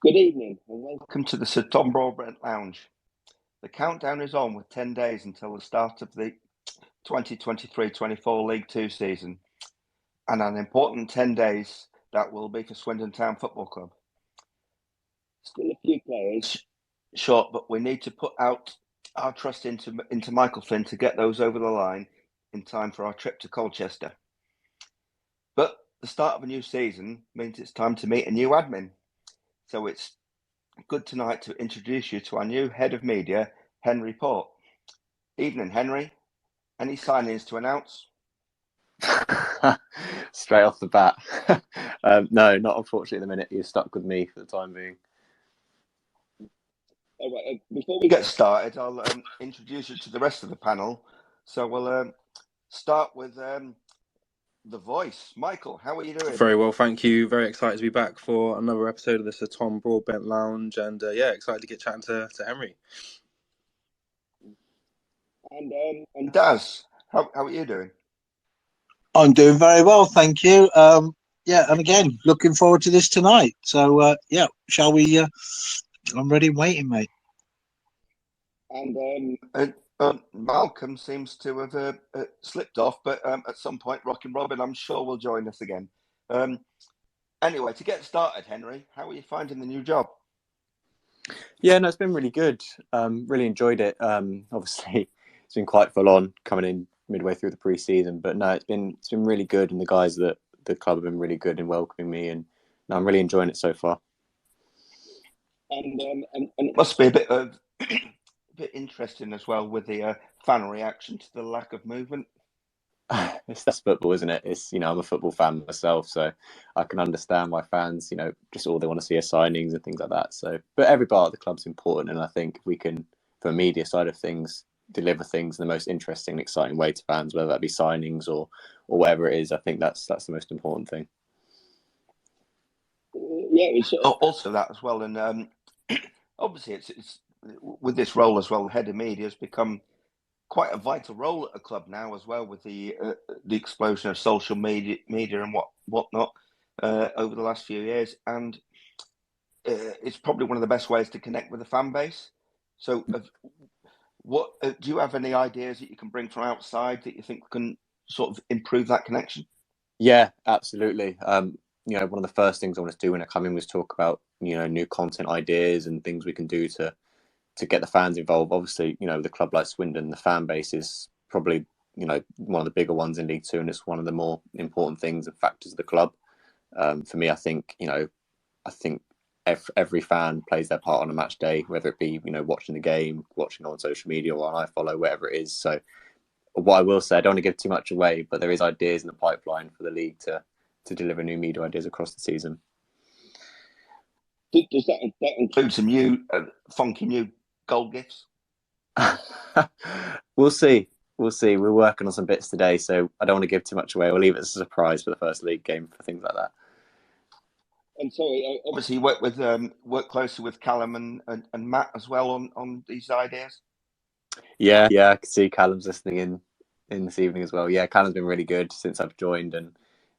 Good evening and welcome to the Sir Tom Broadbent Lounge. The countdown is on with 10 days until the start of the 2023-24 League Two season, and an important 10 days that will be for Swindon Town Football Club. Still a few players short, but we need to put out our trust into Michael Flynn to get those over the line in time for our trip to Colchester. But the start of a new season means it's time to meet a new admin. So it's good tonight to introduce you to our new head of media, Henry Port. Evening, Henry. Any signings to announce? Straight off the bat. No, not unfortunately at the minute. You're stuck with me for the time being. All right, before we get started, I'll introduce you to the rest of the panel. So we'll start with The Voice. Michael, how are you doing? Very well, thank you. Very excited to be back for another episode of the Sir Tom Broadbent Lounge, and excited to get chatting to Henry. And Daz, how are you doing? I'm doing very well, thank you. And again, looking forward to this tonight. So shall we? I'm ready and waiting, mate. And Malcolm seems to have slipped off, but at some point, Rockin' Robin, I'm sure, will join us again. Anyway, to get started, Henry, how are you finding the new job? Yeah, no, it's been really good. Really enjoyed it. Obviously, it's been quite full on coming in midway through the pre-season, but no, it's been really good, and the guys that the club have been really good in welcoming me, and no, I'm really enjoying it so far. And it must be a bit interesting as well with the fan reaction to the lack of movement. That's football, isn't it? I'm a football fan myself, so I can understand why fans, just all they want to see are signings and things like that. So, but every part of the club's important, and I think if we can, from a media side of things, deliver things in the most interesting and exciting way to fans, whether that be signings or whatever it is, I think that's the most important thing. Yeah, it's also that as well, and obviously it's with this role as well. The head of media has become quite a vital role at a club now as well, with the explosion of social media and whatnot over the last few years, and it's probably one of the best ways to connect with the fan base. So, what do you have any ideas that you can bring from outside that you think can sort of improve that connection? Yeah, absolutely. One of the first things I wanted to do when I come in was talk about new content ideas and things we can do to get the fans involved. Obviously, with a club like Swindon, the fan base is probably one of the bigger ones in League Two, and it's one of the more important things and factors of the club. For me, I think every fan plays their part on a match day, whether it be watching the game, watching on social media, or on iFollow, whatever it is. So, what I will say, I don't want to give too much away, but there is ideas in the pipeline for the league to deliver new media ideas across the season. Does that include some new funky new goal gifts? We'll see. We're working on some bits today, so I don't want to give too much away. We'll leave it as a surprise for the first league game for things like that. And so, obviously, you work closely with Callum and Matt as well on these ideas. Yeah, I can see Callum's listening in this evening as well. Yeah, Callum's been really good since I've joined, and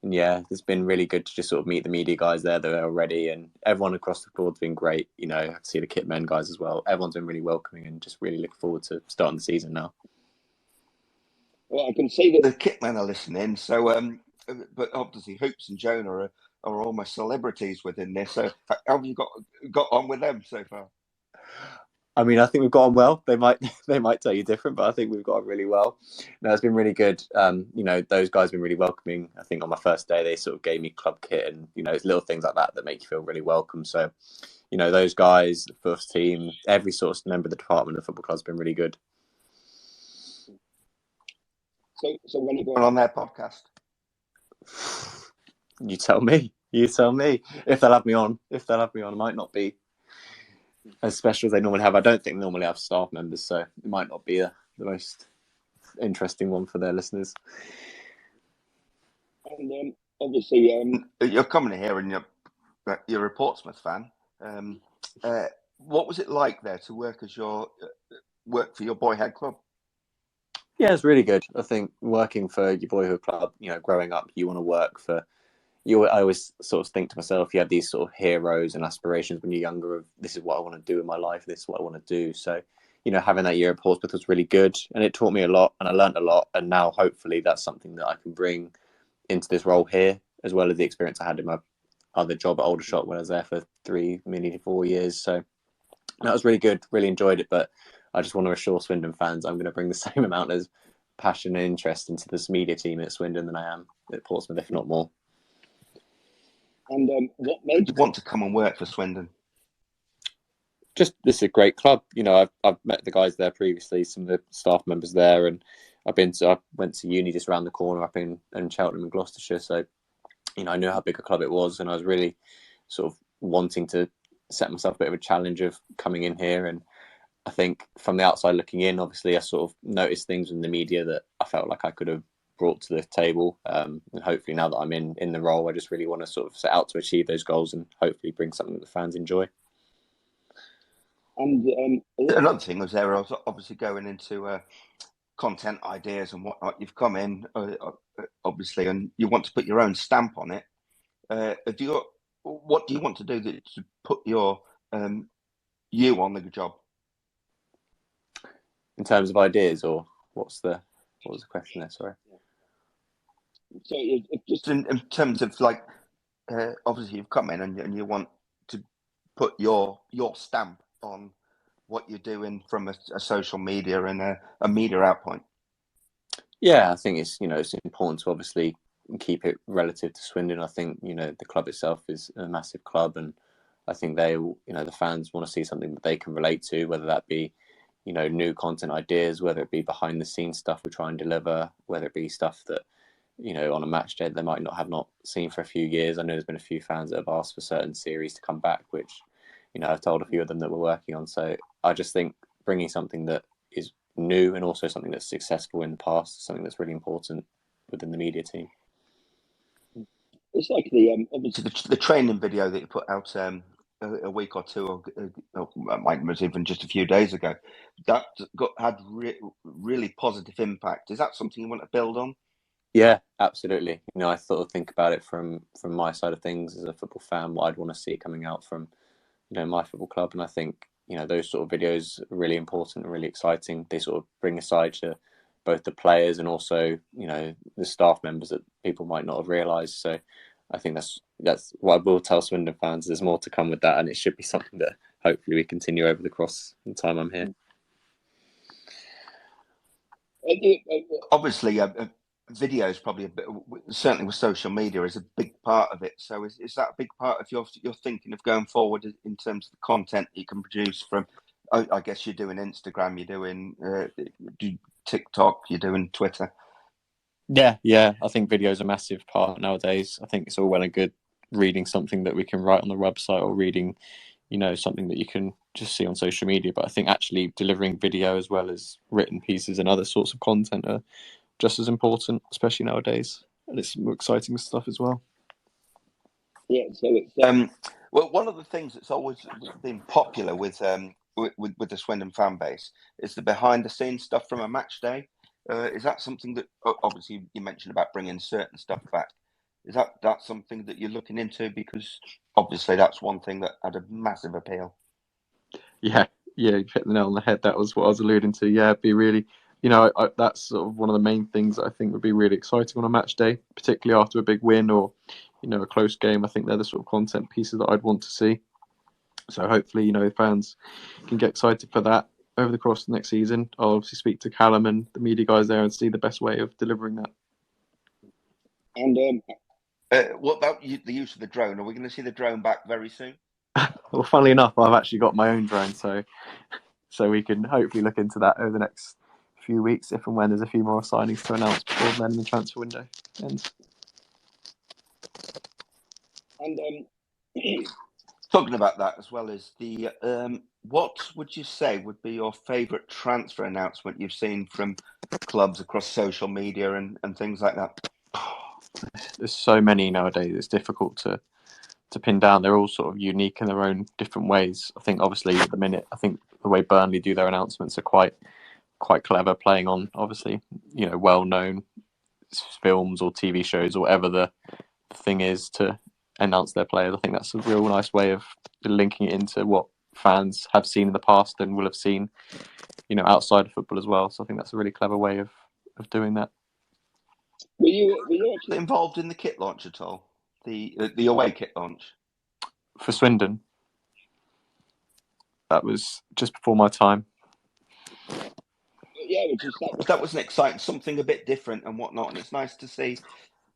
yeah, it's been really good to just sort of meet the media guys there that are already, and everyone across the board's been great. I can see the kit men guys as well. Everyone's been really welcoming, and just really looking forward to starting the season now. Well, I can see that the kit men are listening. So, but obviously, Hoops and Jonah are almost celebrities within this. So, how have you got on with them so far? I mean, I think we've got on well. They might tell you different, but I think we've got on really well. No, it's been really good. Those guys have been really welcoming. I think on my first day, they sort of gave me club kit, and it's little things like that make you feel really welcome. So, those guys, the first team, every sort of member of the department of the football club has been really good. So when are you going on their podcast? You tell me. If they'll have me on. It might not be as special as they normally have. I don't think they normally have staff members, so it might not be the most interesting one for their listeners. And obviously, you're coming here and you're a Portsmouth fan. What was it like there to work for your boyhood club? Yeah, it's really good. I think working for your boyhood club, growing up, you want to work for I always sort of think to myself, you have these sort of heroes and aspirations when you're younger of this is what I want to do in my life, this is what I want to do. So, having that year at Portsmouth was really good, and it taught me a lot, and I learned a lot. And now, hopefully, that's something that I can bring into this role here, as well as the experience I had in my other job at Aldershot when I was there for 3, maybe 4 years. So that was really good, really enjoyed it. But I just want to assure Swindon fans I'm going to bring the same amount of passion and interest into this media team at Swindon than I am at Portsmouth, if not more. And what made you want to come and work for Swindon? Just, this is a great club. I've met the guys there previously, some of the staff members there, and I went to uni just around the corner up in Cheltenham and Gloucestershire. So, I knew how big a club it was, and I was really sort of wanting to set myself a bit of a challenge of coming in here. And I think from the outside looking in, obviously I sort of noticed things in the media that I felt like I could have brought to the table. And hopefully now that I'm in the role, I just really want to sort of set out to achieve those goals and hopefully bring something that the fans enjoy. And another thing was there was obviously going into content ideas and whatnot. You've come in, obviously, and you want to put your own stamp on it. What do you want to do to put your you on the job? In terms of ideas, or what was the question there? Sorry. So just in terms of like, obviously you've come in and you want to put your stamp on what you're doing from a social media and a media outpoint. Yeah, I think it's it's important to obviously keep it relative to Swindon. I think the club itself is a massive club, and I think they the fans want to see something that they can relate to, whether that be new content ideas, whether it be behind the scenes stuff we try and deliver, whether it be stuff that on a match day they might not have seen for a few years. I know there's been a few fans that have asked for certain series to come back, which I've told a few of them that we're working on. So I just think bringing something that is new and also something that's successful in the past is something that's really important within the media team. It's like obviously the training video that you put out a week or two, or might was even just a few days ago. That had really positive impact. Is that something you want to build on? Yeah, absolutely. I sort of think about it from my side of things as a football fan, what I'd want to see coming out from my football club, and I think those sort of videos are really important and really exciting. They sort of bring a side to both the players and also the staff members that people might not have realised. So I think that's what I will tell Swindon fans. There's more to come with that, and it should be something that hopefully we continue over the course of the time I'm here. Obviously, video is probably certainly with social media is a big part of it. So is that a big part of your thinking of going forward in terms of the content you can produce from? I guess you're doing Instagram, you're doing TikTok, you're doing Twitter. Yeah. I think video is a massive part nowadays. I think it's all well and good reading something that we can write on the website or reading, something that you can just see on social media. But I think actually delivering video as well as written pieces and other sorts of content are just as important, especially nowadays. And it's more exciting stuff as well. Yeah, so it's well, one of the things that's always been popular with the Swindon fan base is the behind the scenes stuff from a match day. Is that something that obviously you mentioned about bringing certain stuff back? Is that something that you're looking into? Because obviously that's one thing that had a massive appeal. Yeah, you hit the nail on the head. That was what I was alluding to. Yeah, it'd be really, that's sort of one of the main things that I think would be really exciting on a match day, particularly after a big win or, a close game. I think they're the sort of content pieces that I'd want to see. So hopefully, fans can get excited for that over the course of the next season. I'll obviously speak to Callum and the media guys there and see the best way of delivering that. And what about the use of the drone? Are we going to see the drone back very soon? Well, funnily enough, I've actually got my own drone, so we can hopefully look into that over the next few weeks, if and when there's a few more signings to announce before then the transfer window ends. And talking about that as well as the what would you say would be your favourite transfer announcement you've seen from clubs across social media and things like that? There's so many nowadays. It's difficult to pin down. They're all sort of unique in their own different ways. I think obviously at the minute, I think the way Burnley do their announcements are quite clever, playing on obviously well-known films or TV shows or whatever the thing is to announce their players. I think that's a real nice way of linking it into what fans have seen in the past and will have seen, outside of football as well. So I think that's a really clever way of doing that. Were you actually involved in the kit launch at all? The away kit launch? For Swindon, that was just before my time. Yeah, that was an exciting, something a bit different and whatnot, and it's nice to see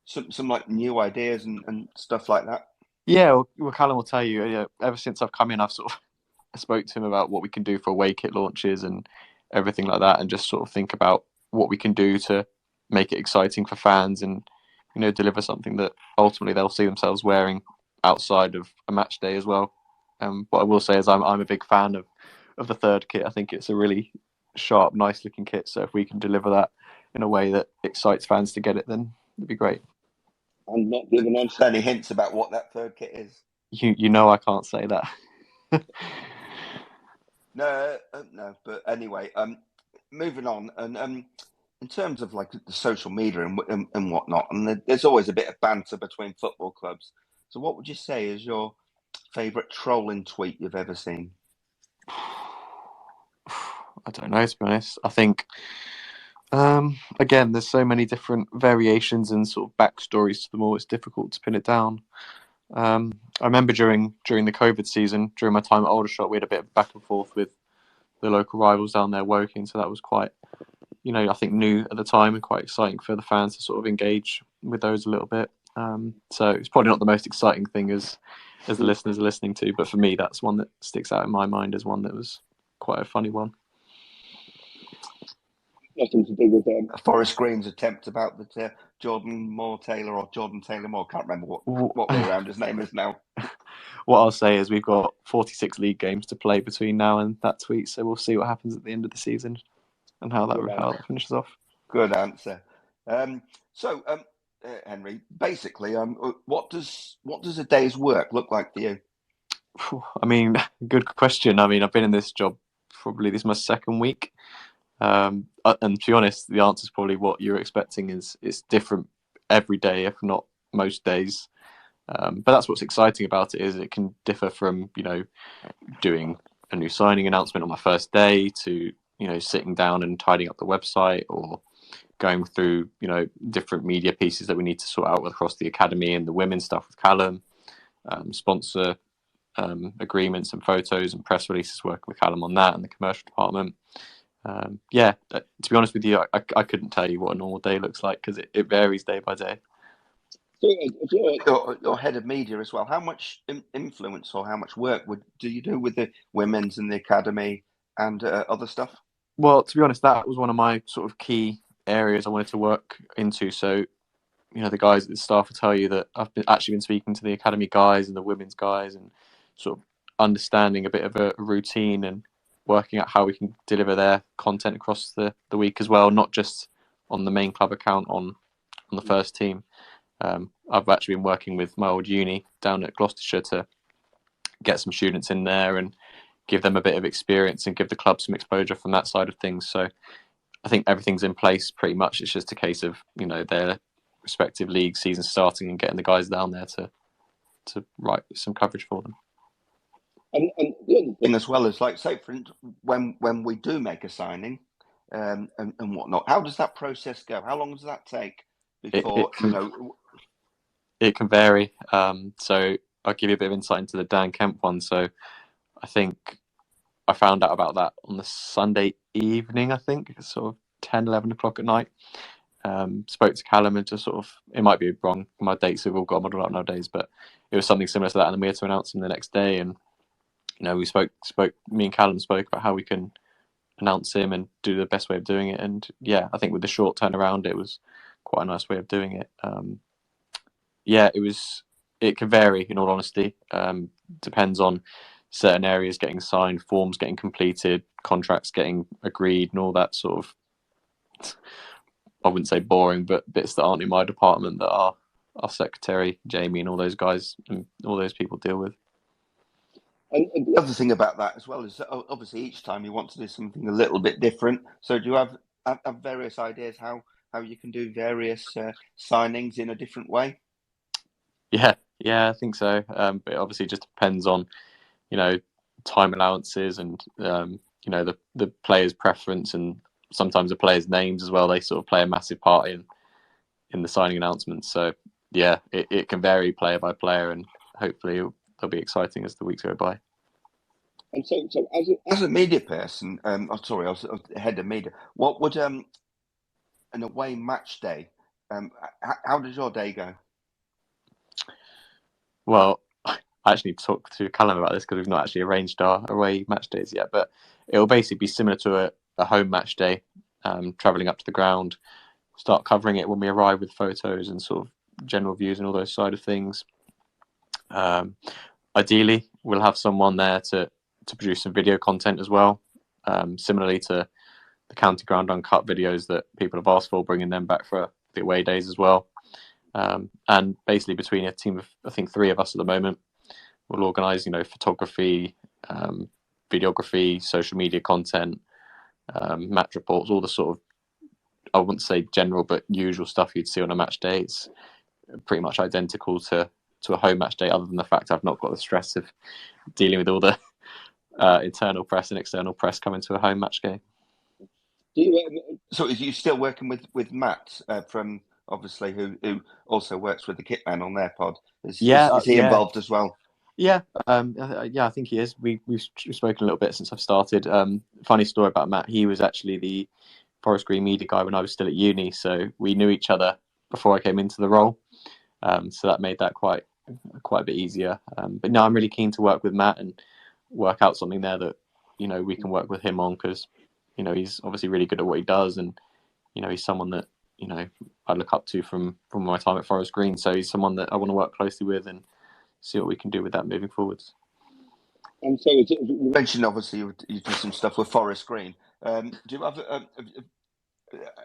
some like new ideas and stuff like that. Yeah, well, Callum will tell you. Ever since I've come in, I've sort of spoke to him about what we can do for away kit launches and everything like that, and just sort of think about what we can do to make it exciting for fans and deliver something that ultimately they'll see themselves wearing outside of a match day as well. What I will say is I'm a big fan of the third kit. I think it's a really sharp, nice looking kit. So if we can deliver that in a way that excites fans to get it, then it'd be great. I'm not giving us any hints about what that third kit is. I can't say that. No. But anyway, moving on, and in terms of like the social media and whatnot, and there's always a bit of banter between football clubs. So, what would you say is your favourite trolling tweet you've ever seen? I don't know, to be honest. I think, again, there's so many different variations and sort of backstories to them all. It's difficult to pin it down. I remember during the COVID season, during my time at Aldershot, we had a bit of back and forth with the local rivals down there, Woking. So that was quite, I think new at the time and quite exciting for the fans to sort of engage with those a little bit. So it's probably not the most exciting thing as the listeners are listening to, but for me, that's one that sticks out in my mind as one that was quite a funny one. Nothing to do with Forest Green's attempt about the Jordan Taylor Moore. Can't remember what way around his name is now. What I'll say is we've got 46 league games to play between now and that tweet, so we'll see what happens at the end of the season and how that finishes off. Good answer. Henry, basically, what does a day's work look like for you? I mean, good question. I mean, I've been in this job probably this is my second week. And to be honest, the answer is probably what you're expecting. It's different every day, if not most days. But that's what's exciting about it, is it can differ from doing a new signing announcement on my first day to sitting down and tidying up the website, or going through different media pieces that we need to sort out across the academy and the women's stuff with Callum, sponsor agreements and photos and press releases, working with Callum on that and the commercial department. To be honest with you, I couldn't tell you what a normal day looks like, because it varies day by day. So if you're head of media as well, how much influence or how much work do you do with the women's and the academy and other stuff? Well, to be honest, that was one of my sort of key areas I wanted to work into. So, the guys at the staff will tell you that I've actually been speaking to the academy guys and the women's guys and sort of understanding a bit of a routine and working out how we can deliver their content across the week as well, not just on the main club account on the first team. I've actually been working with my old uni down at Gloucestershire to get some students in there and give them a bit of experience and give the club some exposure from that side of things. So I think everything's in place pretty much. It's just a case of their respective league season starting and getting the guys down there to write some coverage for them. And the other thing as well is, like, say for instance, when we do make a signing and whatnot, how does that process go? How long does that take before It can vary. So I'll give you a bit of insight into the Dan Kemp one. So I think I found out about that on the Sunday evening, I think, sort of 10, 11 o'clock at night. Spoke to Callum and just sort of, it might be wrong, my dates have all got muddled up nowadays, but it was something similar to that. And then we had to announce him the next day. And, we spoke, me and Callum spoke about how we can announce him and do the best way of doing it. And yeah, I think with the short turnaround, it was quite a nice way of doing it. It can vary, in all honesty. Depends on certain areas getting signed, forms getting completed, contracts getting agreed, and all that sort of, I wouldn't say boring, but bits that aren't in my department that our secretary, Jamie, and all those guys and all those people deal with. And the other thing about that as well is that obviously each time you want to do something a little bit different. So do you have various ideas how you can do various signings in a different way? Yeah, I think so. But it obviously just depends on, time allowances and the players' preference and sometimes the players' names as well. They sort of play a massive part in the signing announcements. So yeah, it can vary player by player, and hopefully they'll be exciting as the weeks go by. And so as a media person, I was head of media. What would an away match day? How does your day go? Well, I actually need to talk to Callum about this because we've not actually arranged our away match days yet. But it will basically be similar to a home match day, travelling up to the ground, start covering it when we arrive with photos and sort of general views and all those side of things. Ideally, we'll have someone there to produce some video content as well, similarly to the County Ground Uncut videos that people have asked for, bringing them back for the away days as well. And basically between a team of, I think, 3 of us at the moment, we'll organise, photography, videography, social media content, match reports, all the sort of, I wouldn't say general, but usual stuff you'd see on a match day. It's pretty much identical to a home match day, other than the fact I've not got the stress of dealing with all the internal press and external press coming to a home match game. So are you still working with Matt from, obviously, who also works with the Kitman on their pod? Is he involved as well? Yeah, I think he is. We've spoken a little bit since I've started. Funny story about Matt. He was actually the Forest Green media guy when I was still at uni, so we knew each other before I came into the role. So that made that quite a bit easier. But no, I'm really keen to work with Matt and work out something there that we can work with him on, because he's obviously really good at what he does, and he's someone that I look up to from my time at Forest Green. So he's someone that I want to work closely with and see what we can do with that moving forwards. And so you mentioned obviously you do some stuff with Forest Green. Do you have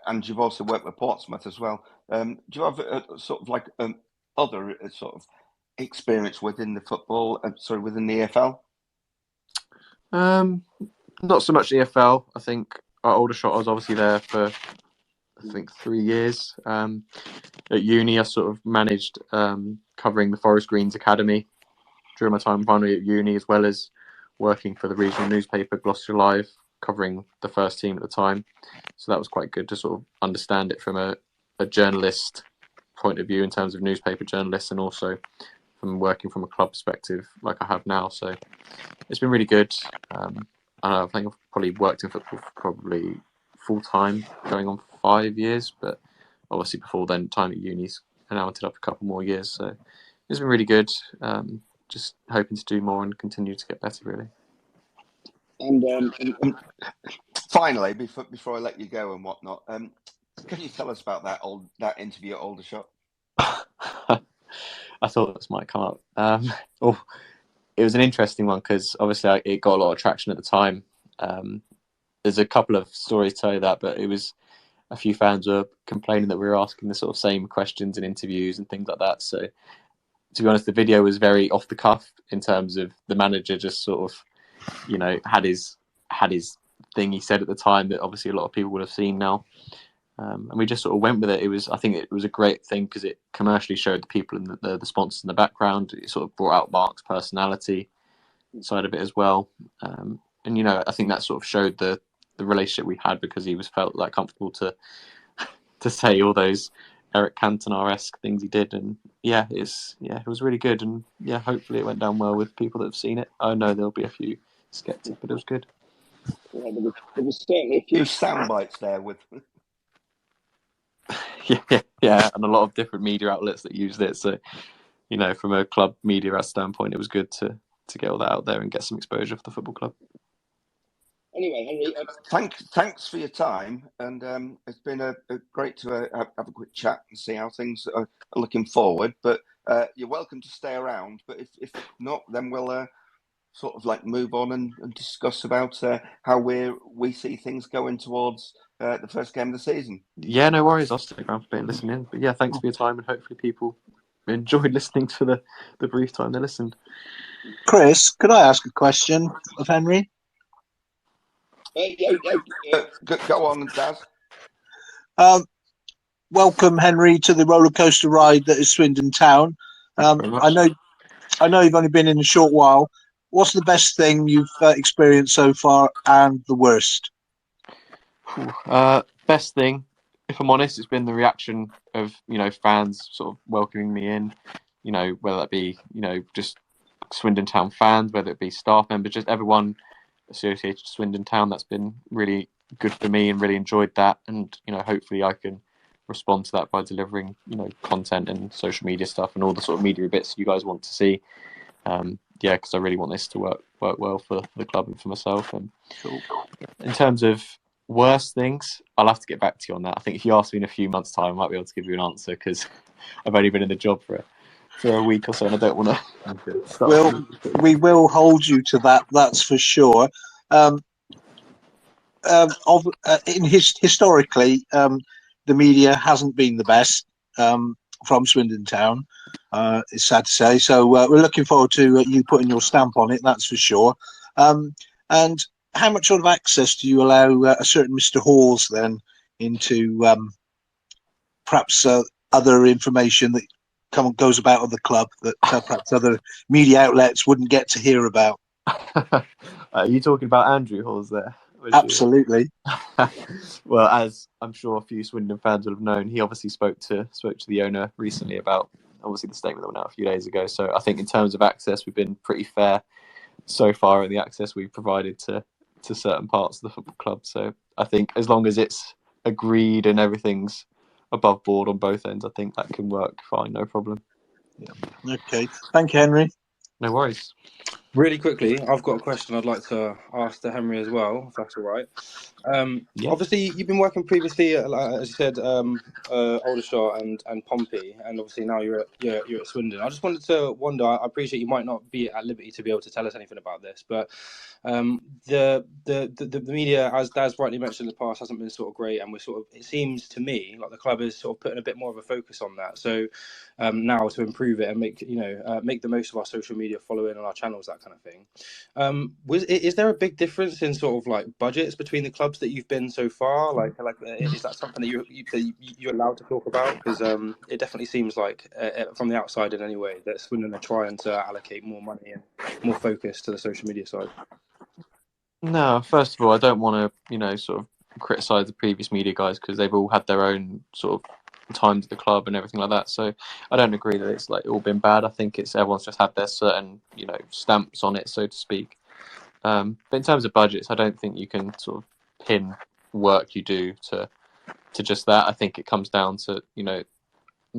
and you've also worked with Portsmouth as well. Do you have a sort of like other sort of experience within the football? Within the EFL? Not so much EFL. I think our Aldershot, I was obviously there for 3 years. At uni, I sort of managed covering the Forest Greens Academy during my time finally at uni, as well as working for the regional newspaper Gloucester Live, covering the first team at the time. So that was quite good to sort of understand it from a journalist point of view in terms of newspaper journalists, and also from working from a club perspective like I have now. So it's been really good. I think I've probably worked in football for probably full time, going on 5 years, but obviously before then, time at uni's and I wanted up a couple more years. So it's been really good. Just hoping to do more and continue to get better, really. And finally, before I let you go and whatnot, can you tell us about that interview at Aldershot? I thought this might come up. It was an interesting one because obviously it got a lot of traction at the time. There's a couple of stories to tell you that, but it was a few fans were complaining that we were asking the sort of same questions in interviews and things like that. So to be honest, the video was very off the cuff in terms of the manager just sort of, had his thing he said at the time that obviously a lot of people would have seen now. And we just sort of went with it. I think it was a great thing because it commercially showed the people and the sponsors in the background. It sort of brought out Mark's personality side of it as well. And I think that sort of showed the relationship we had, because he was felt like comfortable to say all those Eric Cantona-esque things he did. And it was really good. And hopefully it went down well with people that have seen it. I know there'll be a few skeptics, but it was good. Yeah, there was certainly a few sound bites there with. Yeah, and a lot of different media outlets that used it. So, from a club media standpoint, it was good to get all that out there and get some exposure for the football club. Anyway, Henry, thanks for your time, and it's been great to have a quick chat and see how things are looking forward. But you're welcome to stay around. But if not, then we'll sort of like move on and discuss about how we see things going towards the first game of the season. Yeah, no worries. I'll stick around for a bit and listen in. But yeah, thanks for your time, and hopefully people enjoyed listening to the brief time they listened. Chris, could I ask a question of Henry? Go on, Daz. Welcome, Henry, to the roller coaster ride that is Swindon Town. Thanks very much. I know you've only been in a short while. What's the best thing you've experienced so far, and the worst? Best thing, if I'm honest, it's been the reaction of fans sort of welcoming me in. Whether that be just Swindon Town fans, whether it be staff members, just everyone associated to Swindon Town. That's been really good for me and really enjoyed that. And hopefully I can respond to that by delivering content and social media stuff and all the sort of media bits you guys want to see. Because I really want this to work well for the club and for myself. And Cool. in terms of worst things, I'll have to get back to you on that. I think if you ask me in a few months' time, I might be able to give you an answer because I've only been in the job for a week or so, and I don't want to. We will hold you to that. That's for sure. Historically, the media hasn't been the best from Swindon Town. It's sad to say. So we're looking forward to you putting your stamp on it. That's for sure. And how much sort of access do you allow a certain Mr. Halls then into perhaps other information that goes about of the club that perhaps other media outlets wouldn't get to hear about? Are you talking about Andrew Halls there? Absolutely. Well, as I'm sure a few Swindon fans will have known, he obviously spoke to the owner recently about obviously the statement that went out a few days ago. So I think in terms of access, we've been pretty fair so far in the access we've provided to certain parts of the football club. So I think as long as it's agreed and everything's above board on both ends, I think that can work fine, no problem. Yeah. Okay. Thank you, Henry. No worries. Really quickly, I've got a question I'd like to ask to Henry as well, if that's all right. Obviously, you've been working previously, as you said, Aldershot and Pompey, and obviously now you're at Swindon. I just wanted to wonder. I appreciate you might not be at liberty to be able to tell us anything about this, but the media, as Daz rightly mentioned in the past, hasn't been sort of great, and it seems to me like the club is sort of putting a bit more of a focus on that. So now to improve it and make the most of our social media following and our channels, that kind of thing. Is there a big difference in sort of like budgets between the clubs that you've been so far? Like is that something that you're allowed to talk about? Because it definitely seems like from the outside in any way that Swindon are trying to allocate more money and more focus to the social media side. No, first of all, I don't want to sort of criticise the previous media guys because they've all had their own sort of times at the club and everything like that. So I don't agree that it's like all been bad. I think it's everyone's just had their certain stamps on it, so to speak. But in terms of budgets, I don't think you can sort of pin work you do to just that. I think it comes down to the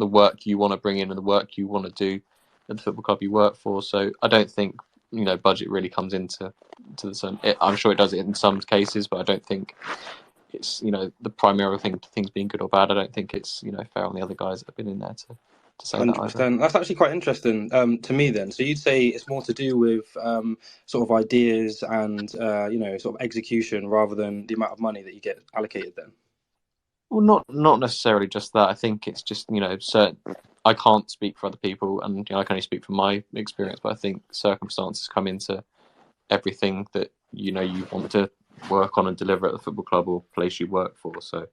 work you want to bring in and the work you want to do at the football club you work for. So I don't think budget really comes into the sun. I'm sure it does in some cases, but I don't think it's the primary thing to things being good or bad. I don't think it's fair on the other guys that have been in there to say 100%. That. That's actually quite interesting to me then. So you'd say it's more to do with sort of ideas and sort of execution rather than the amount of money that you get allocated then? Well, not necessarily just that. I think it's just certain. I can't speak for other people, and I can only speak from my experience. But I think circumstances come into everything that you want to work on and deliver at the football club or place you work for. So,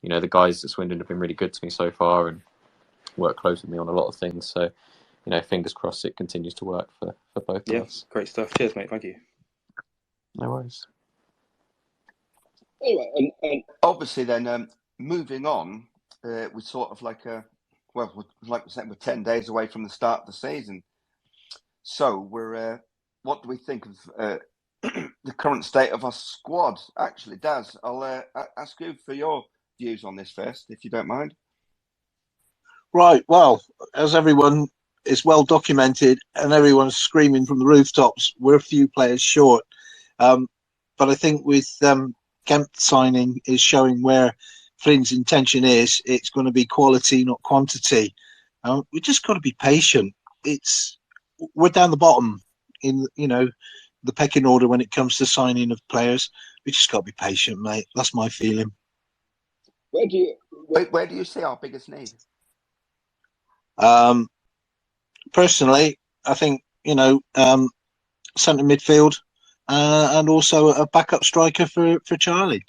the guys at Swindon have been really good to me so far and work close with me on a lot of things. So, fingers crossed it continues to work for both of us. Great stuff. Cheers, mate. Thank you. No worries. Anyway, and obviously then moving on, we're sort of like we said, we're 10 days away from the start of the season. So we're what do we think of the current state of our squad? Actually, Daz, I'll ask you for your views on this first, if you don't mind. Right. Well, as everyone is well documented and everyone's screaming from the rooftops, we're a few players short. But I think with Kemp signing is showing where Flynn's intention is. It's going to be quality, not quantity. We just got to be patient. We're down the bottom in the pecking order when it comes to signing of players. We just got to be patient, mate. That's my feeling. Where do you see our biggest need? Personally, I think centre midfield and also a backup striker for Charlie.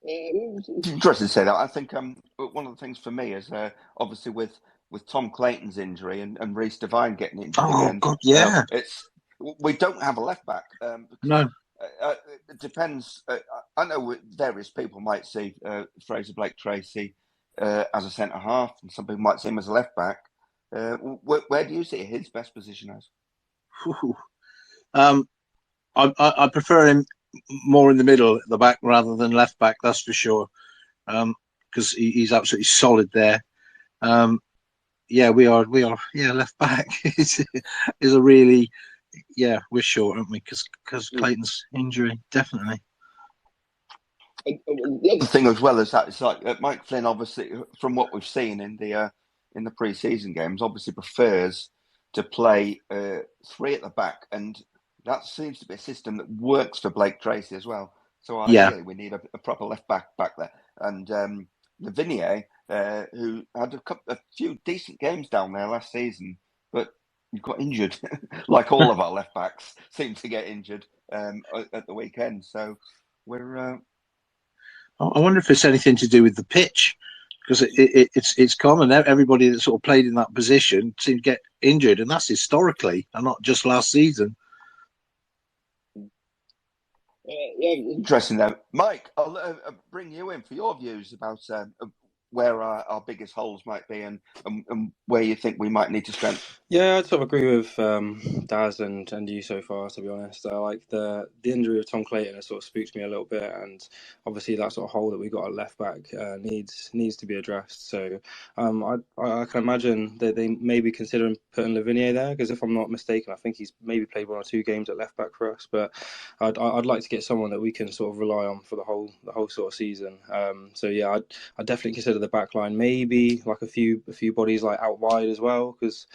It's interesting to say that. I think one of the things for me is obviously with with Tom Clayton's injury and Reece Devine getting injured Oh again. God, yeah. We don't have a left back. No. It depends. I know various people might see Fraser Blake Tracy as a centre half, and some people might see him as a left back. Where do you see his best position as? I prefer him more in the middle at the back rather than left back. That's for sure. Because he's absolutely solid there. We are. Yeah, left back is a really. Yeah, we're short, aren't we? Because Clayton's injury, definitely. And the other thing as well is that it's like Mike Flynn, obviously, from what we've seen in the pre-season games, obviously prefers to play three at the back, and that seems to be a system that works for Blake Tracy as well. So ideally, we need a proper left back there, and Lavigne, who had a few decent games down there last season, but got injured, like all of our left backs seem to get injured at the weekend. So we're. I wonder if it's anything to do with the pitch, because it's common. Everybody that sort of played in that position seemed to get injured, and that's historically, and not just last season. Interesting though, Mike. I'll bring you in for your views about where our biggest holes might be and where you think we might need to strengthen. Yeah, I'd sort of agree with Daz and you so far, to be honest. I like the injury of Tom Clayton has sort of spooked me a little bit, and obviously that sort of hole that we got at left back needs to be addressed. So I can imagine that they may be considering putting Lavigne there, because if I'm not mistaken, I think he's maybe played 1 or 2 games at left back for us. But I'd like to get someone that we can sort of rely on for the whole sort of season. So yeah, I'd definitely consider the back line, maybe like a few bodies like out wide as well, because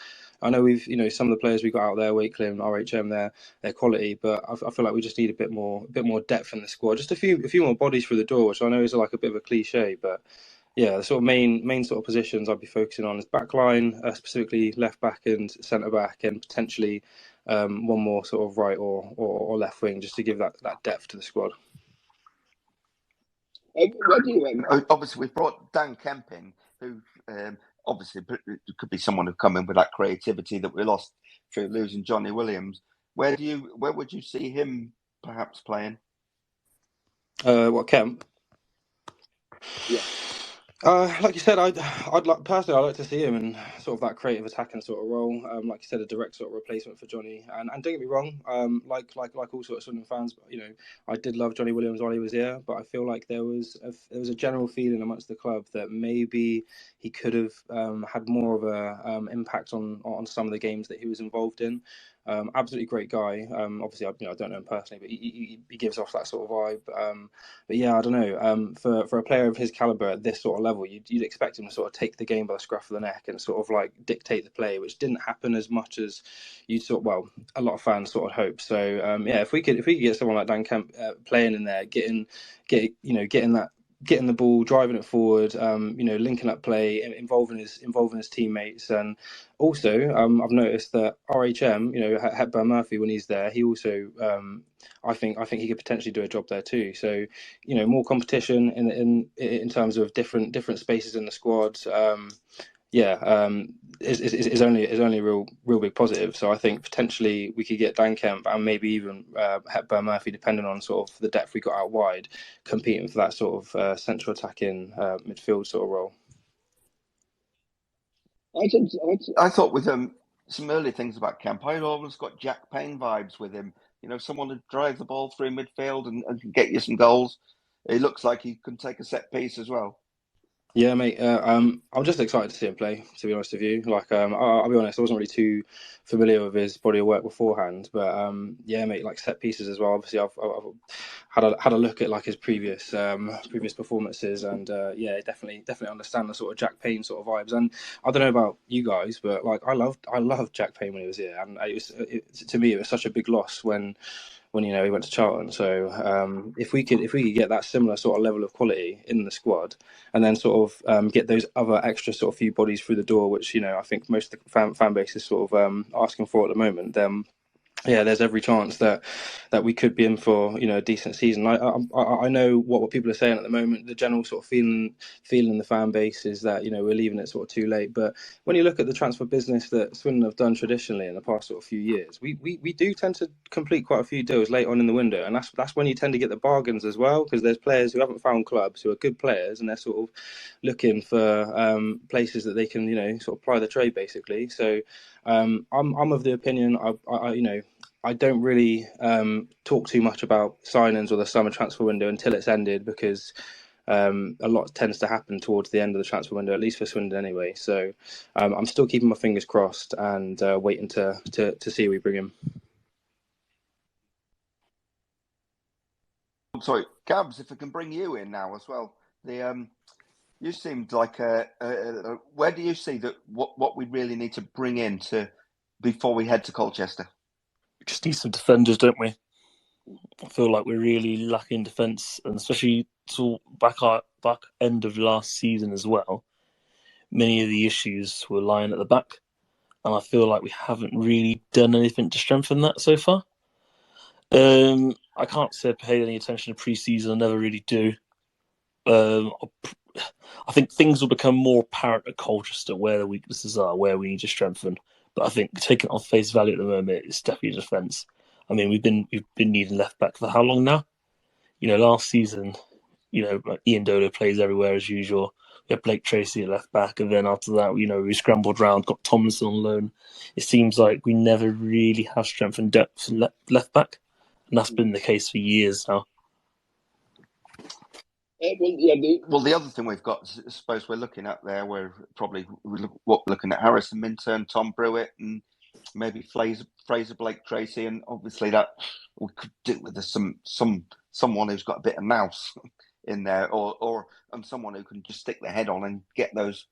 I know we've, some of the players we got out there, Wakelam, RHM, they're quality, but I feel like we just need a bit more depth in the squad, just a few more bodies through the door, which I know is like a bit of a cliche, but yeah, the sort of main sort of positions I'd be focusing on is back line, specifically left back and centre back, and potentially one more sort of right or left wing, just to give that depth to the squad. Obviously, we've brought Dan Kemp in, who obviously could be someone who come in with that creativity that we lost through losing Johnny Williams. Where would you see him perhaps playing? What, Kemp? Yeah. Like you said, I'd like to see him in sort of that creative attacking sort of role. Like you said, a direct sort of replacement for Johnny. And don't get me wrong, like all sorts of Swindon fans, but I did love Johnny Williams while he was here. But I feel like there was a general feeling amongst the club that maybe he could have had more of a impact on some of the games that he was involved in. Absolutely great guy. Obviously, I don't know him personally, but he gives off that sort of vibe. But yeah, I don't know. For a player of his caliber at this sort of level, you'd expect him to sort of take the game by the scruff of the neck and sort of like dictate the play, which didn't happen as much as a lot of fans sort of hope. So yeah, if we could get someone like Dan Kemp playing in there, getting the ball, driving it forward, linking up play, involving his teammates, and also I've noticed that RHM, Hepburn Murphy, when he's there, he also I think he could potentially do a job there too. So more competition in terms of different spaces in the squad. Is only a real big positive. So I think potentially we could get Dan Kemp and maybe even Hepburn Murphy, depending on sort of the depth we got out wide, competing for that sort of central attacking midfield sort of role. I thought with some early things about Kemp, I always got Jack Payne vibes with him. Someone to drive the ball through midfield and get you some goals. It looks like he can take a set piece as well. Yeah, mate. I'm just excited to see him play, to be honest with you. Like, I'll be honest, I wasn't really too familiar with his body of work beforehand, but yeah, mate. Like set pieces as well. Obviously, I've had a look at like his previous performances, and yeah, definitely understand the sort of Jack Payne sort of vibes. And I don't know about you guys, but like I loved Jack Payne when he was here, and to me it was such a big loss when he went to Charlton. So if we could get that similar sort of level of quality in the squad, and then sort of get those other extra sort of few bodies through the door, which I think most of the fan base is sort of asking for at the moment, then yeah, there's every chance that we could be in for a decent season. I know what people are saying at the moment. The general sort of feeling in the fan base is that we're leaving it sort of too late. But when you look at the transfer business that Swindon have done traditionally in the past sort of few years, we do tend to complete quite a few deals late on in the window, and that's when you tend to get the bargains as well, because there's players who haven't found clubs who are good players, and they're sort of looking for places that they can sort of ply the trade basically. So I'm of the opinion I don't really talk too much about signings or the summer transfer window until it's ended, because a lot tends to happen towards the end of the transfer window, at least for Swindon anyway. So I'm still keeping my fingers crossed and waiting to see who we bring in. Sorry, Gabz, if I can bring you in now as well. You seemed like where do you see that what we really need to bring in before we head to Colchester? Just need some defenders, don't we? I feel like we're really lacking defence, and especially to back end of last season as well. Many of the issues were lying at the back, and I feel like we haven't really done anything to strengthen that so far. I can't say I paid any attention to pre-season. I never really do. I think things will become more apparent at Colchester where the weaknesses are, where we need to strengthen. But I think taking it on face value at the moment, it's definitely defence. I mean, we've been needing left back for how long now? Last season, Ian Dodo plays everywhere as usual. We had Blake Tracy at left back, and then after that, we scrambled around, got Thompson on loan. It seems like we never really have strength and depth in left back, and that's been the case for years now. Well, the other thing we've got, I suppose we're looking at there, we're probably looking at Harrison Minturn, Tom Brewitt, and maybe Fraser Blake Tracy, and obviously that we could do with someone who's got a bit of mouse in there, or someone who can just stick their head on and get those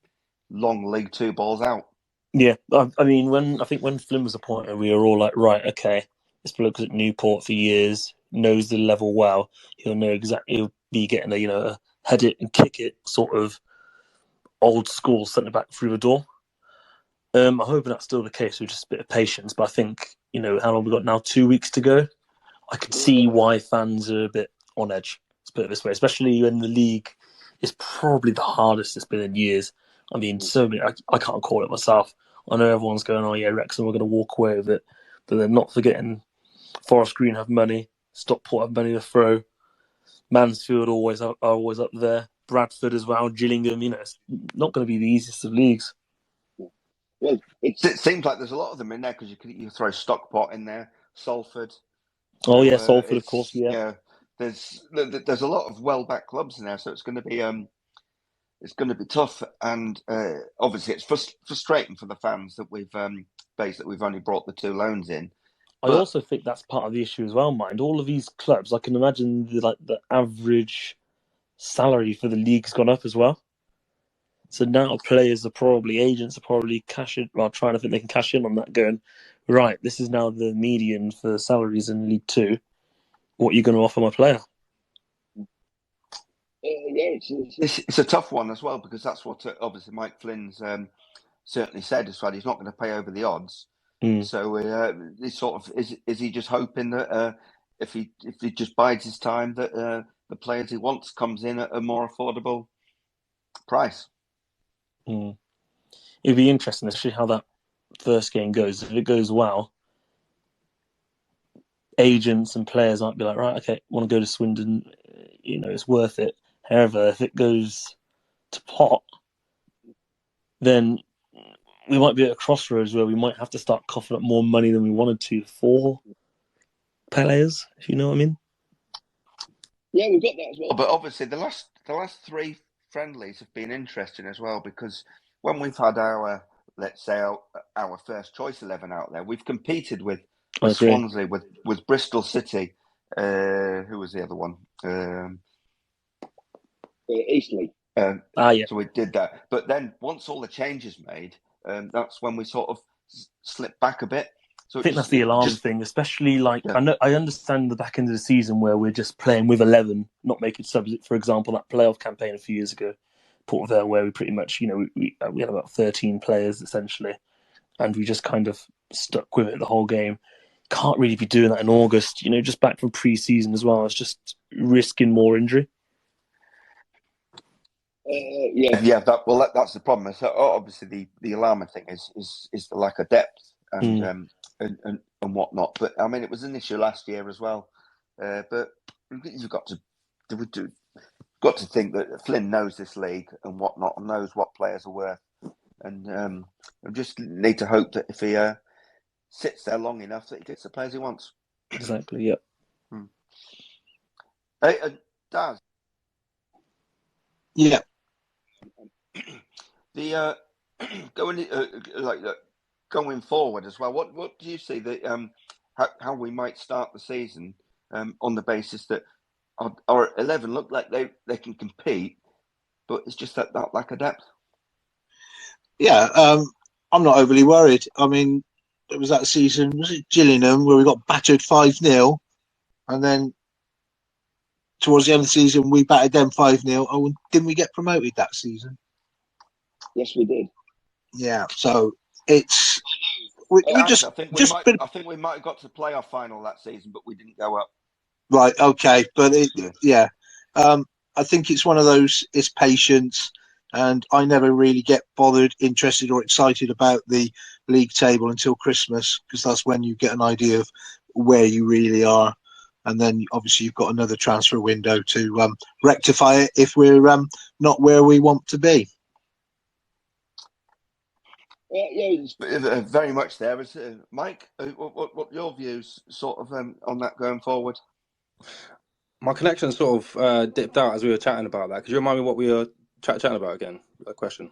long League Two balls out. Yeah, I mean, when Flynn was appointed, we were all like, right, okay, this bloke was at Newport for years, knows the level well. He'll know exactly. He'll be getting a head it and kick it sort of old school centre back through the door. I'm hoping that's still the case with just a bit of patience. But I think how long we got now? 2 weeks to go. I can see why fans are a bit on edge. Let's put it this way, especially when the league is probably the hardest it's been in years. I mean, so many. I can't call it myself. I know everyone's going, oh yeah, Wrexham, we're going to walk away with it. But they're not forgetting Forest Green have money, Stockport have money to throw, Mansfield are always up there, Bradford as well, Gillingham. It's not going to be the easiest of leagues. Well, it seems like there's a lot of them in there, because you throw Stockport in there, Salford. Oh yeah, Salford, of course. Yeah, there's a lot of well-backed clubs in there, so it's going to be tough, and obviously it's frustrating for the fans that we've only brought the 2 loans in. I also think that's part of the issue as well, mind. All of these clubs, I can imagine the average salary for the league's gone up as well. So now agents are probably trying to think they can cash in on that, going, right, this is now the median for salaries in League 2. What are you going to offer my player? It's a tough one as well, because that's what obviously Mike Flynn's certainly said as well. He's not going to pay over the odds. So he's sort of is he just hoping that if he just bides his time, that the players he wants comes in at a more affordable price? It'd be interesting to see how that first game goes. If it goes well, agents and players might be like, right, okay, want to go to Swindon, it's worth it. However, if it goes to pot, then we might be at a crossroads where we might have to start coughing up more money than we wanted to for players, if you know what I mean. Yeah, we've got that as well. But obviously the last 3 friendlies have been interesting as well, because when we've had our first choice 11 out there, we've competed with Swansea, with Bristol City. Who was the other one? Eastleigh. Yeah. So we did that. But then once all the changes made, that's when we sort of slipped back a bit. So I think that's the alarm thing, especially I understand the back end of the season where we're just playing with 11, not making subs. For example, that playoff campaign a few years ago, Port Vale, where we pretty much, we had about 13 players essentially, and we just kind of stuck with it the whole game. can't really be doing that in August. Just back from pre-season as well. It's just risking more injury. Yeah. That's the problem. So obviously, the alarming thing is the lack of depth and whatnot. But I mean, it was an issue last year as well. But you've got to think that Flynn knows this league and whatnot, and knows what players are worth. And we just need to hope that if he sits there long enough, that he gets the players he wants. Exactly. Yeah. Hey, Daz. Yeah. The going forward as well. What do you see that how we might start the season on the basis that our 11 look like they can compete, but it's just that lack of depth. Yeah, I'm not overly worried. I mean, it was that season, was it Gillingham, where we got battered 5-0, and then towards the end of the season we battered them 5-0. Oh, didn't we get promoted that season? Yes, we did. Yeah, so it's we just I think we might have got to the playoff final that season, but we didn't go up. Right, okay, but I think it's one of those. It's patience, and I never really get bothered, interested, or excited about the league table until Christmas, because that's when you get an idea of where you really are, and then obviously you've got another transfer window to rectify it if we're not where we want to be. It's very much there. Mike, what your views sort of on that going forward? My connection sort of dipped out as we were chatting about that. Could you remind me what we were chatting about again? That question.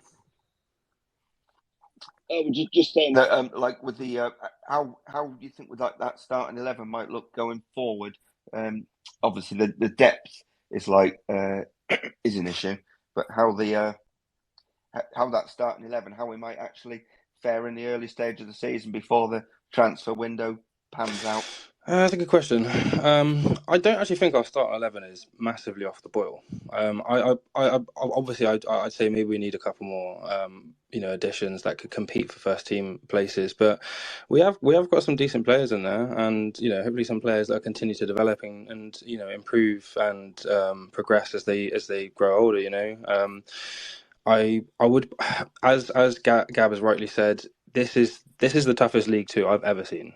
Just saying that, like with the how do you think with that starting 11 might look going forward? Obviously, the depth is is an issue, but how that starting 11, how we might actually fare in the early stage of the season before the transfer window pans out. That's a good question. I don't actually think our start 11 is massively off the boil. I obviously I'd say maybe we need a couple more additions that could compete for first team places, but we have got some decent players in there, and hopefully some players that continue to develop and improve and progress as they grow older. I would, as Gab has rightly said, this is the toughest League Two I've ever seen.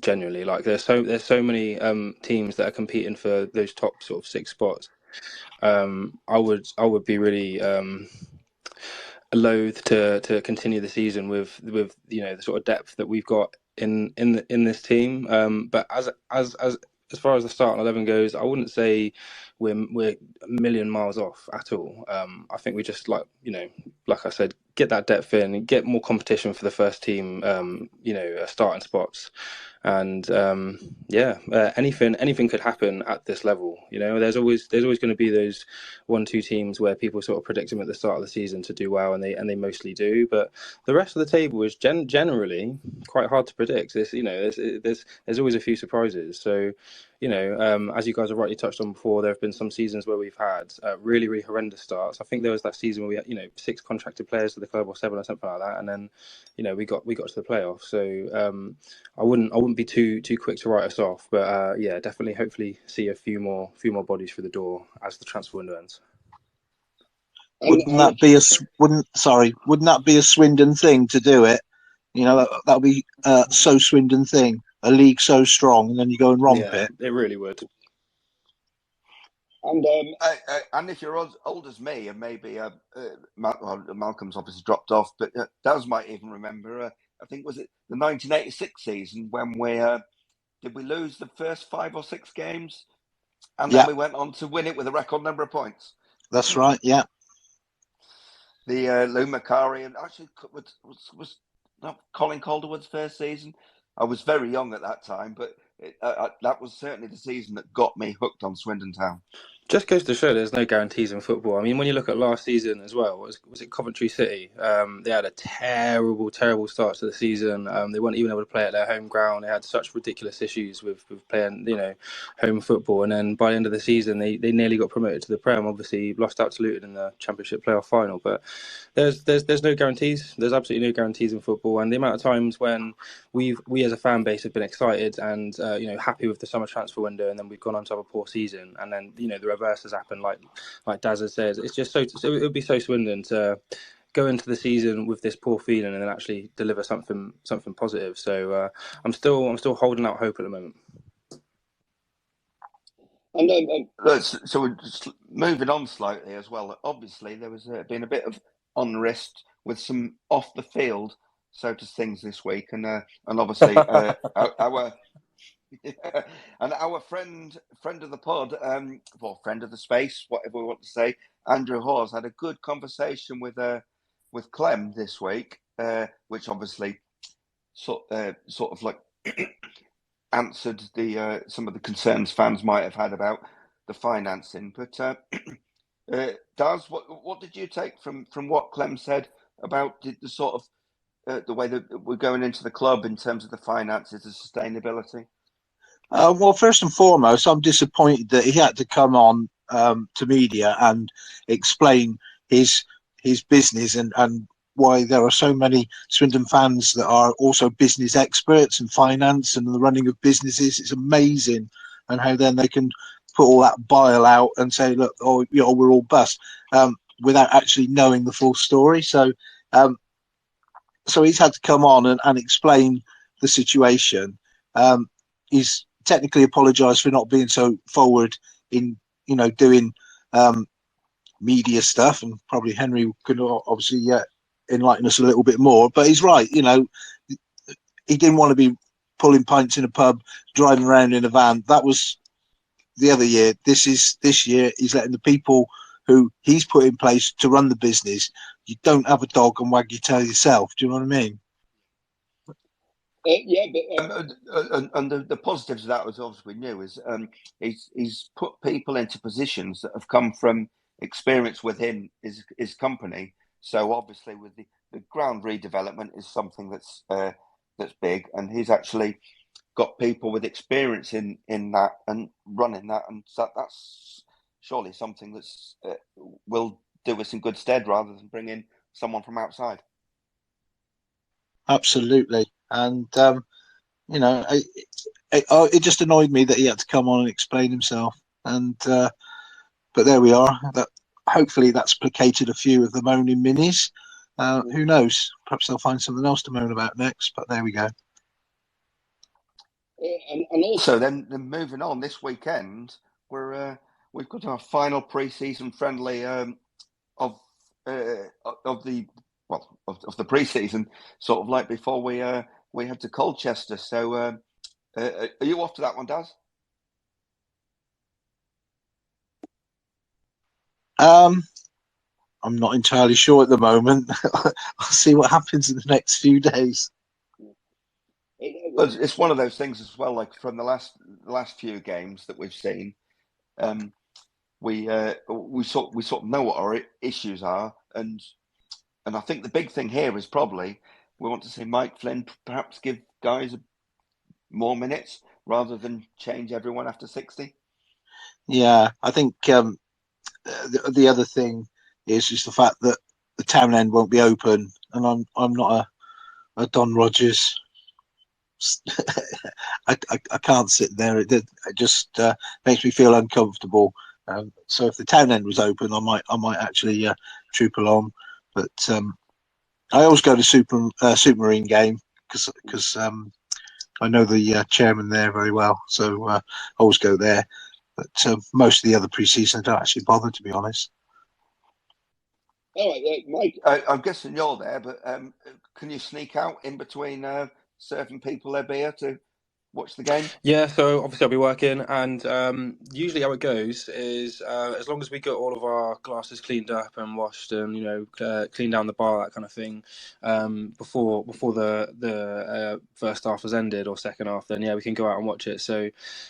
Genuinely, there's so many teams that are competing for those top sort of 6 spots. I would be really loath to continue the season with the sort of depth that we've got in this team. But as far as the starting 11 goes, I wouldn't say we're a million miles off at all. I think we just like I said, get that depth in and get more competition for the first team. Starting spots. And anything could happen at this level. There's always going to be those 1-2 teams where people sort of predict them at the start of the season to do well, and they mostly do. But the rest of the table is generally quite hard to predict. There's always a few surprises. So, as you guys have rightly touched on before, there have been some seasons where we've had really, really horrendous starts. I think there was that season where we had 6 contracted players to the club, or 7 or something like that, and then we got to the playoffs. So I wouldn't be too quick to write us off, but definitely, hopefully, see a few more bodies through the door as the transfer window ends. Wouldn't that be a Swindon thing to do it? That would be so Swindon thing. A league so strong, and then you go and romp it. It really would. And if you're old as me, and maybe Malcolm's obviously dropped off, but Daz might even remember. I think was it the 1986 season when did we lose the first 5 or 6 games, and then we went on to win it with a record number of points. That's right. Yeah. The Lou Macari and actually was not Colin Calderwood's first season. I was very young at that time, but that was certainly the season that got me hooked on Swindon Town. Just goes to show there's no guarantees in football. I mean, when you look at last season as well, was it Coventry City? They had a terrible, terrible start to the season. They weren't even able to play at their home ground. They had such ridiculous issues with playing, home football. And then by the end of the season, they nearly got promoted to the Prem. Obviously, lost out to Luton in the Championship playoff final. But there's no guarantees. There's absolutely no guarantees in football. And the amount of times when we as a fan base have been excited and happy with the summer transfer window, and then we've gone on to have a poor season, and then the reverse has happened, like Daz has said. It's just it would be so Swindon to go into the season with this poor feeling and then actually deliver something positive. So I'm still holding out hope at the moment. And so we're just moving on slightly as well. Obviously, there was been a bit of unrest with some off the field sort of things this week, and obviously our and our friend of the pod, well, friend of the space, whatever we want to say, Andrew Hawes had a good conversation with Clem this week, which obviously sort of like answered the some of the concerns fans might have had about the financing. But Daz, what did you take from what Clem said about the sort of the way that we're going into the club in terms of the finances and sustainability? Well, first and foremost, I'm disappointed that he had to come on to media and explain his business and why there are so many Swindon fans that are also business experts and finance and the running of businesses. It's amazing, and how then they can put all that bile out and say, look, we're all bust, without actually knowing the full story. So he's had to come on and explain the situation. He's technically apologised for not being so forward in doing media stuff, and probably Henry could obviously enlighten us a little bit more. But he's right, he didn't want to be pulling pints in a pub, driving around in a van. That was the other year. This year he's letting the people who he's put in place to run the business. You don't have a dog and wag your tail yourself. Do you know what I mean? Yeah, but and the positives of that, was obviously new, is he's put people into positions that have come from experience within his company. So obviously, with the ground redevelopment is something that's big, and he's actually got people with experience in that and running that, and so that's surely something that's will do us in good stead rather than bring in someone from outside. Absolutely. And it just annoyed me that he had to come on and explain himself. And but there we are. That hopefully that's placated a few of the moaning minis. Who knows? Perhaps they'll find something else to moan about next. But there we go. And also, then moving on this weekend, we've got our final pre-season friendly of the pre-season, sort of like before we head to Colchester. So are you off to that one, Daz? I'm not entirely sure at the moment. I'll see what happens in the next few days. It's one of those things as well. Like from the last few games that we've seen, we sort of know what our issues are, and I think the big thing here is probably we want to see Mike Flynn perhaps give guys more minutes rather than change everyone after 60. Yeah, I think the other thing is just the fact that the town end won't be open, and I'm not a Don Rogers. I can't sit there. It just makes me feel uncomfortable. So if the town end was open, I might actually troop along. But I always go to Supermarine game because I know the chairman there very well, so I always go there. But most of the other pre-season, I don't actually bother, to be honest. All right, Mike. I'm guessing you're there, but can you sneak out in between serving people their beer to watch the game? Yeah, so obviously I'll be working, and usually how it goes is as long as we get all of our glasses cleaned up and washed, and clean down the bar, that kind of thing, before the first half has ended or second half, then yeah, we can go out and watch it. So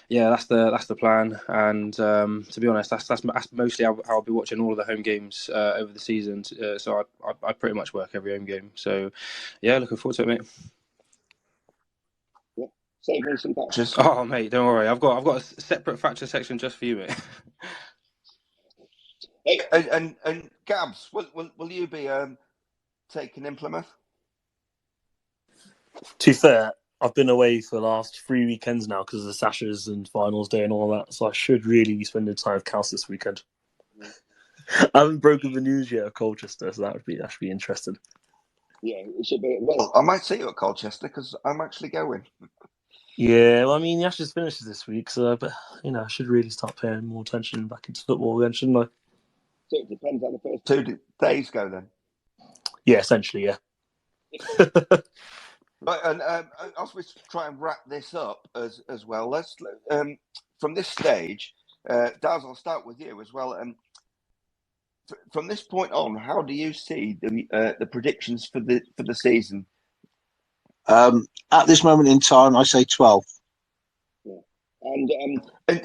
yeah, that's the plan, and to be honest, that's mostly how I'll be watching all of the home games over the season. So I pretty much work every home game. So yeah, looking forward to it, mate. Saving some patches. Oh, mate, don't worry. I've got a separate fracture section just for you, mate. Hey, and Gabz, will you be taking in Plymouth? To be fair, I've been away for the last 3 weekends now because of the Sashers and finals day and all that, so I should really be spending time with Cal this weekend. I haven't broken the news yet of Colchester, so that should be interesting. Yeah, it should be. Well, I might see you at Colchester because I'm actually going. Yeah, well, I mean, the Ashes finishes this week, so but I should really start paying more attention back into football again, shouldn't I? So it depends how the first 2 days go then. Yeah, essentially, yeah. Right, and as we try and wrap this up as well, let's from this stage, Daz, I'll start with you as well. From this point on, how do you see the predictions for the season? At this moment in time, I say 12. Yeah. And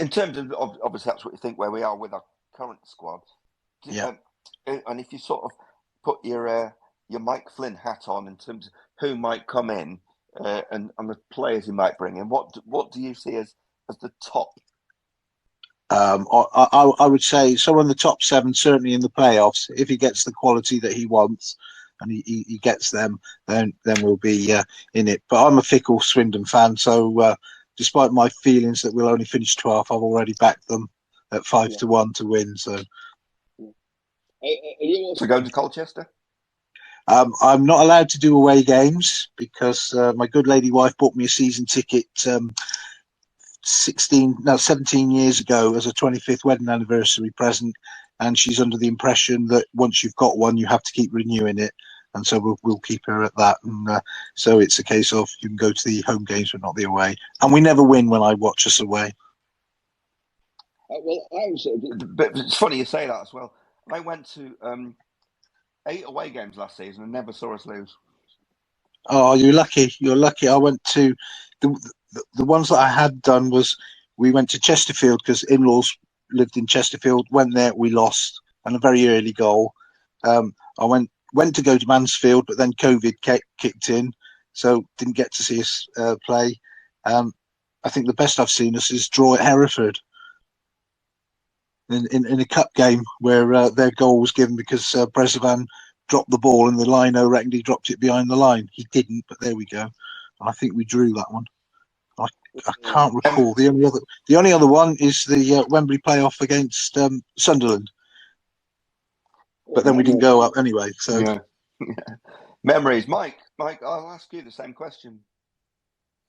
in terms of obviously that's what you think where we are with our current squad. Yeah. And if you sort of put your Mike Flynn hat on in terms of who might come in and the players he might bring in, what do you see as the top? I would say someone in the top 7, certainly in the playoffs. If he gets the quality that he wants and he gets them, then we'll be in it. But I'm a fickle Swindon fan, so despite my feelings that we'll only finish 12th, I've already backed them at 5-1 to win. So, are you also going to Colchester? I'm not allowed to do away games because my good lady wife bought me a season ticket 17 years ago as a 25th wedding anniversary present, and she's under the impression that once you've got one, you have to keep renewing it, and so we'll keep her at that. And so it's a case of you can go to the home games but not the away, and we never win when I watch us away. Well, but it's funny you say that as well. I went to 8 away games last season and never saw us lose. Oh, you're lucky. You're lucky. I went to the ones that I had done was we went to Chesterfield because in-laws lived in Chesterfield. Went there, we lost, and a very early goal. I went to go to Mansfield, but then COVID kicked in, so didn't get to see us play. I think the best I've seen us is draw at Hereford in a cup game where their goal was given because Brezovan dropped the ball and the lino reckoned he dropped it behind the line. He didn't, but there we go. And I think we drew that one. I can't recall. The only other one is the Wembley playoff against Sunderland. But then we didn't go up anyway. So yeah. Memories. Mike, I'll ask you the same question.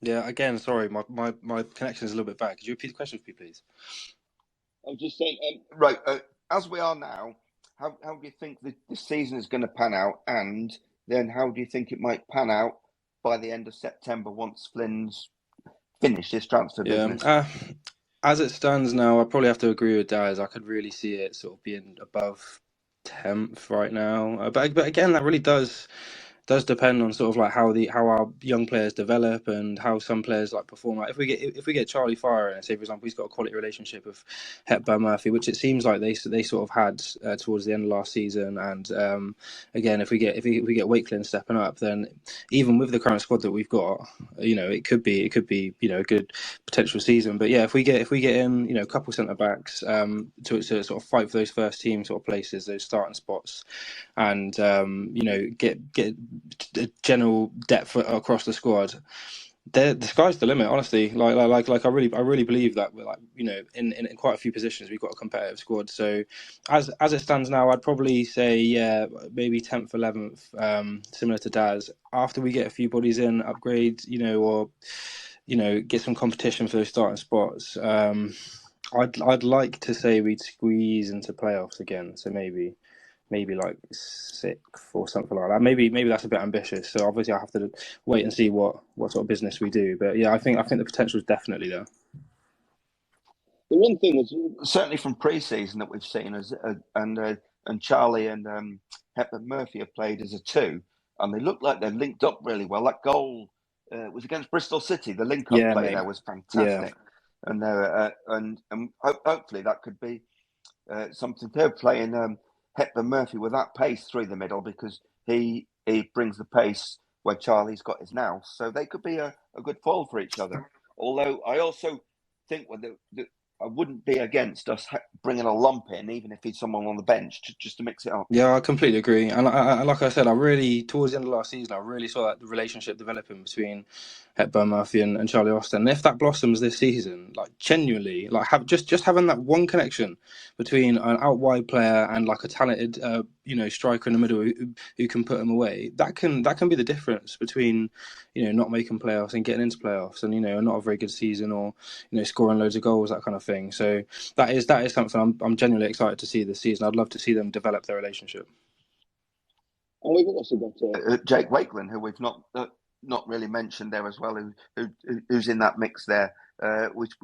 Yeah, again, sorry, my connection is a little bit bad. Could you repeat the question for me, please? I was just saying, right, as we are now, how do you think the season is going to pan out? And then how do you think it might pan out by the end of September once Flynn's finished his transfer business? As it stands now, I probably have to agree with Daz. I could really see it sort of being above 10th right now. But again, that really does depend on sort of like how our young players develop and how some players like perform. Like if we get Charlie Fire and say, for example, he's got a quality relationship with Hepburn Murphy, which it seems like they sort of had towards the end of last season. And again, if we get Wakeland stepping up, then even with the current squad that we've got, it could be a good potential season. But yeah, if we get in a couple centre backs to sort of fight for those first team sort of places, those starting spots, and get general depth across the squad, the sky's the limit. Honestly, like I really believe that we're in quite a few positions we've got a competitive squad. So as it stands now, I'd probably say maybe 10th, 11th, similar to Daz. After we get a few bodies in, upgrade, or get some competition for those starting spots. I'd like to say we'd squeeze into playoffs again. So maybe maybe like 6th or something like that. Maybe that's a bit ambitious. So obviously I have to wait and see what sort of business we do. But yeah, I think the potential is definitely there. The one thing is certainly from pre-season that we've seen is and Charlie and Hepburn Murphy have played as a two, and they look like they're linked up really well. That goal was against Bristol City. The link-up play there was fantastic, and hopefully that could be something to playing Hepburn Murphy with that pace through the middle, because he brings the pace where Charlie's got his now. So they could be a good foil for each other. Although I also think I wouldn't be against us bringing a lump in, even if he's someone on the bench, just to mix it up. Yeah, I completely agree. And like I said, towards the end of last season, I really saw that the relationship developing between Hepburn Murphy and Charlie Austin. And if that blossoms this season, like genuinely, like just having that one connection between an out wide player and like a talented, striker in the middle who can put them away, that can be the difference between, not making playoffs and getting into playoffs, and not a very good season, or scoring loads of goals, that kind of thing. So that is something I'm genuinely excited to see this season. I'd love to see them develop their relationship. And we've also got Jake Wakeland, who we've not really mentioned there as well, who's in that mix there, which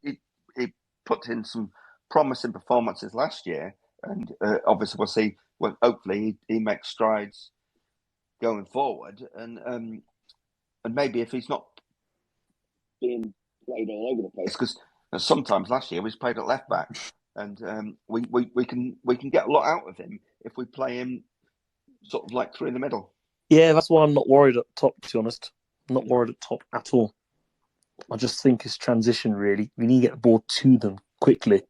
he put in some promising performances last year, and obviously we'll see. Well, hopefully he makes strides going forward, and maybe if he's not being played all over the place, because sometimes last year he was played at left back. And we can get a lot out of him if we play him sort of like through the middle. Yeah, that's why I'm not worried at top, to be honest. I'm not worried at top at all. I just think his transition, really, we need to get the ball to them quickly.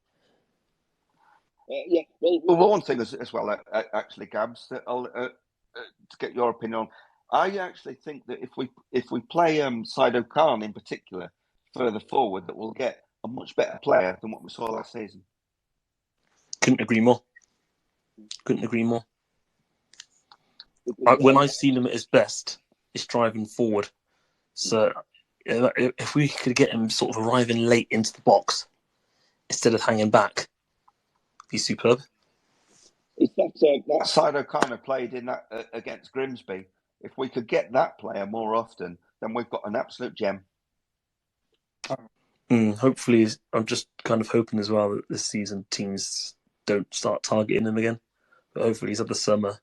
Yeah, well, one thing as well, actually, Gabz, that I'll to get your opinion on. I actually think that if we play Saido Khan in particular further forward, that we'll get a much better player than what we saw last season. Couldn't agree more. When I've seen him at his best, it's driving forward. So if we could get him sort of arriving late into the box instead of hanging back, it'd be superb. It's that side O'Connor played in that against Grimsby. If we could get that player more often, then we've got an absolute gem. Hopefully, I'm just kind of hoping as well that this season teams don't start targeting him again. But hopefully he's had the summer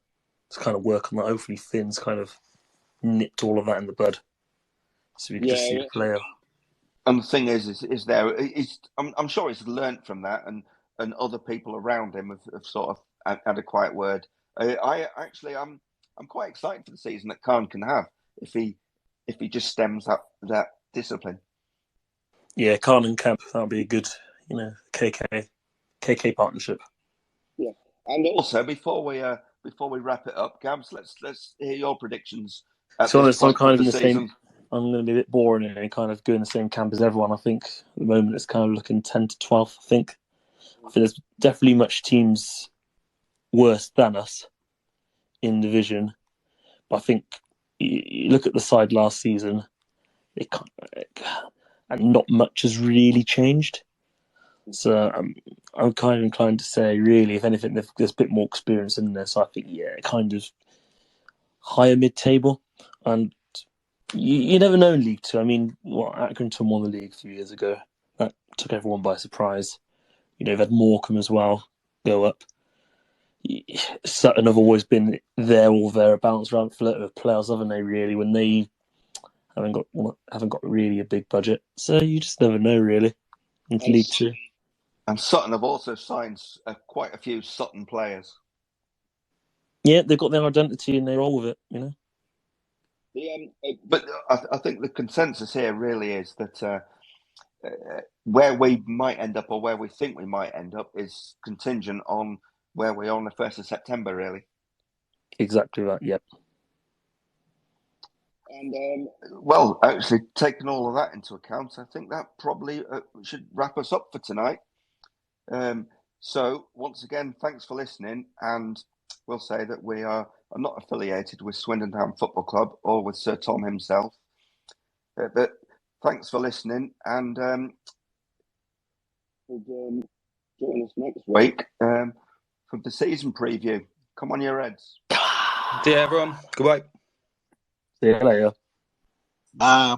to kind of work on that. Hopefully Finn's kind of nipped all of that in the bud, so we can just see the player. And the thing is I'm sure he's learnt from that, and other people around him have sort of had a quiet word. I'm quite excited for the season that Khan can have if he just stems that discipline. Yeah, Khan and Camp, that'll be a good, KK partnership. Yeah, and also before we wrap it up, Gabz, let's hear your predictions. To be honest, I'm kind of in the same. I'm going to be a bit boring and kind of go in the same camp as everyone. I think at the moment it's kind of looking 10 to 12. I think there's definitely much teams worse than us in division. But I think you look at the side last season, and not much has really changed. So I'm kind of inclined to say, really, if anything, there's a bit more experience in there. So I think, kind of higher mid-table. And you never know in League Two. I mean, Accrington won the league a few years ago. That took everyone by surprise. They've had Morecambe as well go up. Sutton have always been there or thereabouts around the playoffs, haven't they, really, when they haven't got really a big budget. So you just never know, really, in League Two. And Sutton have also signed quite a few Sutton players. Yeah, they've got their identity and they roll with it, But I think the consensus here really is that where we might end up, or where we think we might end up, is contingent on where we are on the 1st of September, really. Exactly that, yep. And well, actually, taking all of that into account, I think that probably should wrap us up for tonight. So once again, thanks for listening, and we'll say that we are not affiliated with Swindon Town Football Club or with Sir Tom himself. But thanks for listening, and join us next week for the season preview. Come on, your Reds. See you, everyone. Goodbye. See you later. Bye.